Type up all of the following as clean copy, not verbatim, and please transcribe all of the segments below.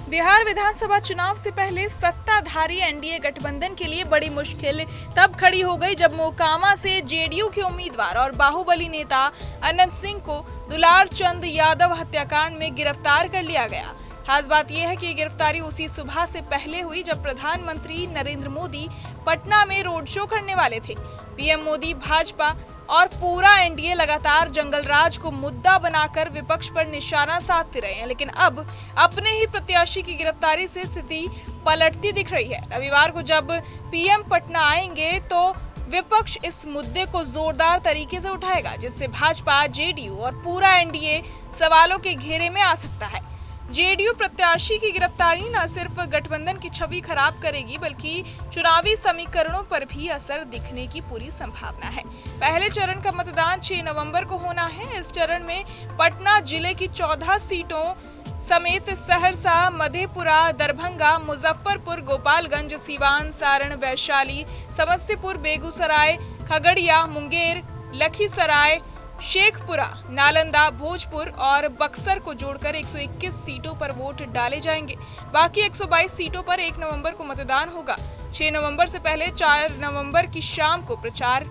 बिहार विधानसभा चुनाव से पहले सत्ताधारी एनडीए गठबंधन के लिए बड़ी मुश्किल तब खड़ी हो गई जब मोकामा से जेडीयू के उम्मीदवार और बाहुबली नेता अनंत सिंह को दुलार चंद यादव हत्याकांड में गिरफ्तार कर लिया गया। खास बात यह है कि गिरफ्तारी उसी सुबह से पहले हुई जब प्रधानमंत्री नरेंद्र मोदी पटना में रोड शो करने वाले थे। पीएम मोदी, भाजपा और पूरा एनडीए लगातार जंगल राज को मुद्दा बनाकर विपक्ष पर निशाना साधते रहे हैं, लेकिन अब अपने ही प्रत्याशी की गिरफ्तारी से स्थिति पलटती दिख रही है। रविवार को जब पीएम पटना आएंगे तो विपक्ष इस मुद्दे को जोरदार तरीके से उठाएगा, जिससे भाजपा, जेडीयू और पूरा एनडीए सवालों के घेरे में आ सकता है। जेडीयू प्रत्याशी की गिरफ्तारी न सिर्फ गठबंधन की छवि खराब करेगी, बल्कि चुनावी समीकरणों पर भी असर दिखने की पूरी संभावना है। पहले चरण का मतदान 6 नवंबर को होना है। इस चरण में पटना जिले की 14 सीटों समेत सहरसा, मधेपुरा, दरभंगा, मुजफ्फरपुर, गोपालगंज, सीवान, सारण, वैशाली, समस्तीपुर, बेगूसराय, खगड़िया, मुंगेर, लखीसराय, शेखपुरा, नालंदा, भोजपुर और बक्सर को जोड़कर 121 सीटों पर वोट डाले जाएंगे। बाकी 122 सीटों पर 1 नवंबर को मतदान होगा। 6 नवंबर से पहले 4 नवंबर की शाम को प्रचार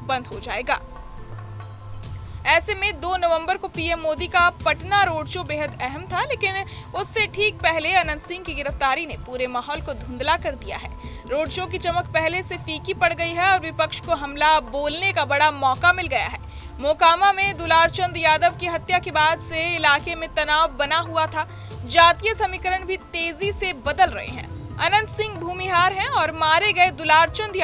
बंद हो जाएगा। ऐसे में 2 नवंबर को पीएम मोदी का पटना रोड शो बेहद अहम था, लेकिन उससे ठीक पहले अनंत सिंह की गिरफ्तारी ने पूरे माहौल को धुंधला कर दिया है। रोड शो की चमक पहले से फीकी पड़ गई है और विपक्ष को हमला बोलने का बड़ा मौका मिल गया है। मोकामा में दुलार चंद यादव की हत्या के बाद से इलाके में तनाव बना हुआ था। जातीय समीकरण भी तेजी से बदल रहे हैं। अनंत सिंह भूमिहार हैं और मारे गए दुलार चंद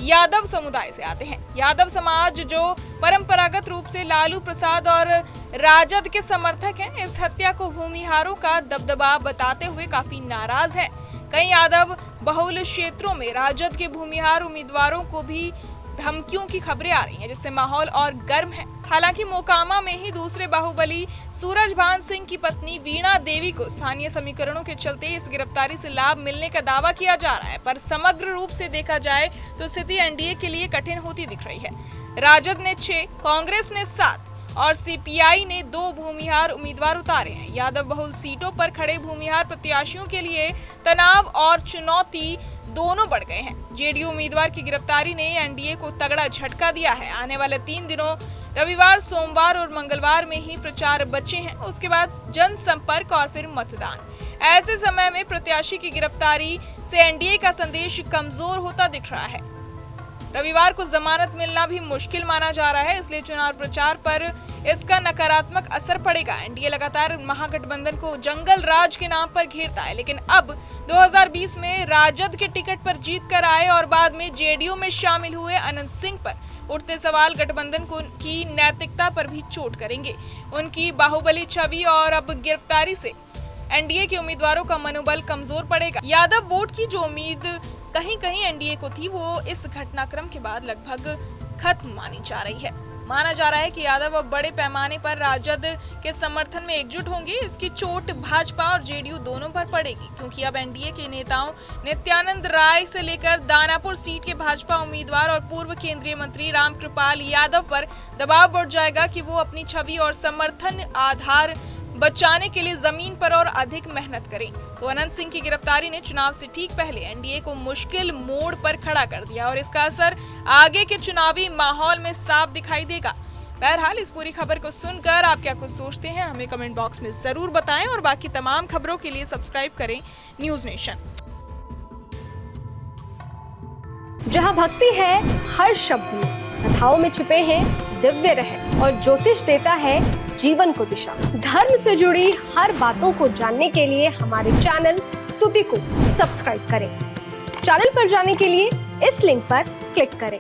यादव समुदाय से आते हैं। यादव समाज जो परंपरागत रूप से लालू प्रसाद और राजद के समर्थक हैं, इस हत्या को भूमिहारों का दबदबा बताते हुए काफी नाराज हैं। कई यादव बहुल क्षेत्रों में राजद के भूमिहार उम्मीदवारों को भी धमकियों की खबरें आ रही हैं, जिससे माहौल और गर्म है। हालांकि मोकामा में ही दूसरे बाहुबली सूरजभान सिंह की पत्नी वीणा देवी को स्थानीय समीकरणों के चलते इस गिरफ्तारी से लाभ मिलने का दावा किया जा रहा है, पर समग्र रूप से देखा जाए तो स्थिति एनडीए के लिए कठिन होती दिख रही है। राजद ने 6, कांग्रेस ने 7 और सीपीआई ने 2 भूमिहार उम्मीदवार उतारे हैं। यादव बहुल सीटों पर खड़े भूमिहार प्रत्याशियों के लिए तनाव और चुनौती दोनों बढ़ गए हैं। जेडीयू उम्मीदवार की गिरफ्तारी ने एनडीए को तगड़ा झटका दिया है। आने वाले 3 दिनों रविवार, सोमवार और मंगलवार में ही प्रचार बचे हैं, उसके बाद जनसंपर्क और फिर मतदान। ऐसे समय में प्रत्याशी की गिरफ्तारी से एनडीए का संदेश कमजोर होता दिख रहा है। रविवार को जमानत मिलना भी मुश्किल माना जा रहा है, इसलिए चुनाव प्रचार पर इसका नकारात्मक असर पड़ेगा। एनडीए लगातार महागठबंधन को जंगल राज के नाम पर घेरता है, लेकिन अब 2020 में राजद के टिकट पर जीत कर आए और बाद में जेडीयू में शामिल हुए अनंत सिंह पर उठते सवाल गठबंधन की नैतिकता पर भी चोट करेंगे। उनकी बाहुबली छवि और अब गिरफ्तारी से एनडीए के उम्मीदवारों का मनोबल कमजोर पड़ेगा। यादव वोट की जो उम्मीद कहीं कहीं एनडीए को थी, वो इस घटनाक्रम के बाद लगभग खत्म मानी जा रही है। माना जा रहा है कि यादव अब बड़े पैमाने पर राजद के समर्थन में एकजुट होंगे। इसकी चोट भाजपा और जेडीयू दोनों पर पड़ेगी, क्योंकि अब एनडीए के नेताओं नित्यानंद राय से लेकर दानापुर सीट के भाजपा उम्मीदवार और पूर्व केंद्रीय मंत्री रामकृपाल यादव पर दबाव बढ़ जाएगा कि वो अपनी छवि और समर्थन आधार बचाने के लिए जमीन पर और अधिक मेहनत करें। तो अनंत सिंह की गिरफ्तारी ने चुनाव से ठीक पहले एनडीए को मुश्किल मोड़ पर खड़ा कर दिया और इसका असर आगे के चुनावी माहौल में साफ दिखाई देगा। बहरहाल इस पूरी खबर को सुनकर आप क्या कुछ सोचते हैं, हमें कमेंट बॉक्स में जरूर बताएं और बाकी तमाम खबरों के लिए सब्सक्राइब करें न्यूज नेशन। जहां भक्ति है हर शब्द में, कथाओं में छिपे हैं दिव्य रहस्य और ज्योतिष देता है जीवन को दिशा। धर्म से जुड़ी हर बातों को जानने के लिए हमारे चैनल स्तुति को सब्सक्राइब करें। चैनल पर जाने के लिए इस लिंक पर क्लिक करें।